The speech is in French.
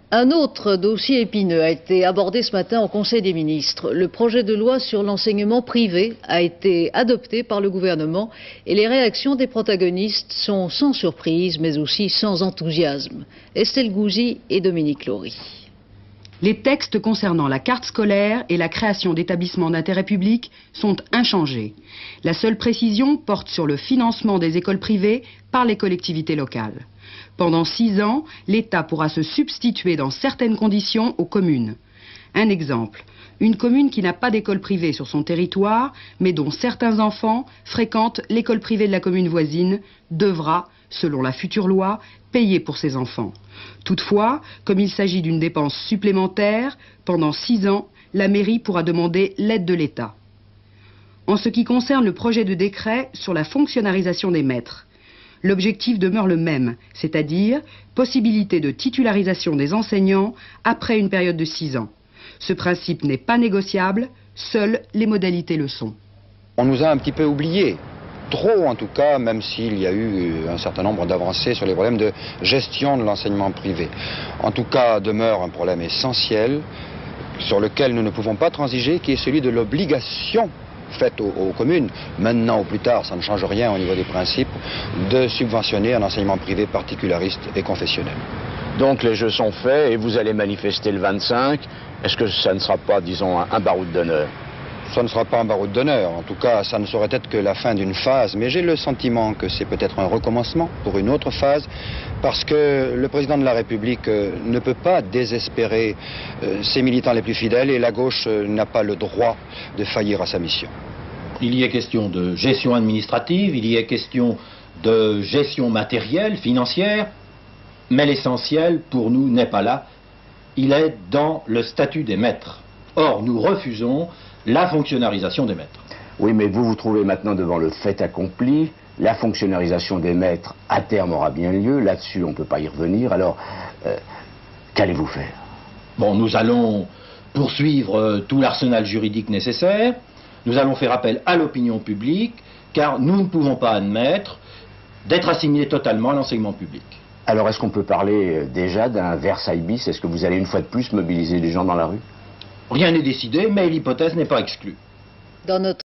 Un autre dossier épineux a été abordé ce matin au Conseil des ministres. Le projet de loi sur l'enseignement privé a été adopté par le gouvernement et les réactions des protagonistes sont sans surprise mais aussi sans enthousiasme. Estelle Gouzy et Dominique Laury. Les textes concernant la carte scolaire et la création d'établissements d'intérêt public sont inchangés. La seule précision porte sur le financement des écoles privées par les collectivités locales. Pendant 6 ans, l'État pourra se substituer dans certaines conditions aux communes. Un exemple, une commune qui n'a pas d'école privée sur son territoire, mais dont certains enfants fréquentent l'école privée de la commune voisine, devra, selon la future loi, payer pour ses enfants. Toutefois, comme il s'agit d'une dépense supplémentaire, pendant 6 ans, la mairie pourra demander l'aide de l'État. En ce qui concerne le projet de décret sur la fonctionnalisation des maîtres, l'objectif demeure le même, c'est-à-dire possibilité de titularisation des enseignants après une période de 6 ans. Ce principe n'est pas négociable, seules les modalités le sont. On nous a un petit peu oubliés. Trop en tout cas, même s'il y a eu un certain nombre d'avancées sur les problèmes de gestion de l'enseignement privé. En tout cas, demeure un problème essentiel sur lequel nous ne pouvons pas transiger, qui est celui de l'obligation faite aux communes, maintenant ou plus tard, ça ne change rien au niveau des principes, de subventionner un enseignement privé particulariste et confessionnel. Donc les jeux sont faits et vous allez manifester le 25. Est-ce que ça ne sera pas, disons, un baroud d'honneur ? Ça ne sera pas un baroud d'honneur, en tout cas ça ne saurait être que la fin d'une phase, mais j'ai le sentiment que c'est peut-être un recommencement pour une autre phase, parce que le président de la République ne peut pas désespérer ses militants les plus fidèles et la gauche n'a pas le droit de faillir à sa mission. Il y est question de gestion administrative, il y est question de gestion matérielle, financière, mais l'essentiel pour nous n'est pas là, il est dans le statut des maîtres. Or, nous refusons la fonctionnalisation des maîtres. Oui, mais vous vous trouvez maintenant devant le fait accompli. La fonctionnalisation des maîtres, à terme, aura bien lieu. Là-dessus, on ne peut pas y revenir. Alors, qu'allez-vous faire? Bon, nous allons poursuivre tout l'arsenal juridique nécessaire. Nous allons faire appel à l'opinion publique, car nous ne pouvons pas admettre d'être assimilés totalement à l'enseignement public. Alors, est-ce qu'on peut parler déjà d'un Versailles bis? Est-ce que vous allez une fois de plus mobiliser les gens dans la rue? Rien n'est décidé, mais l'hypothèse n'est pas exclue. Dans notre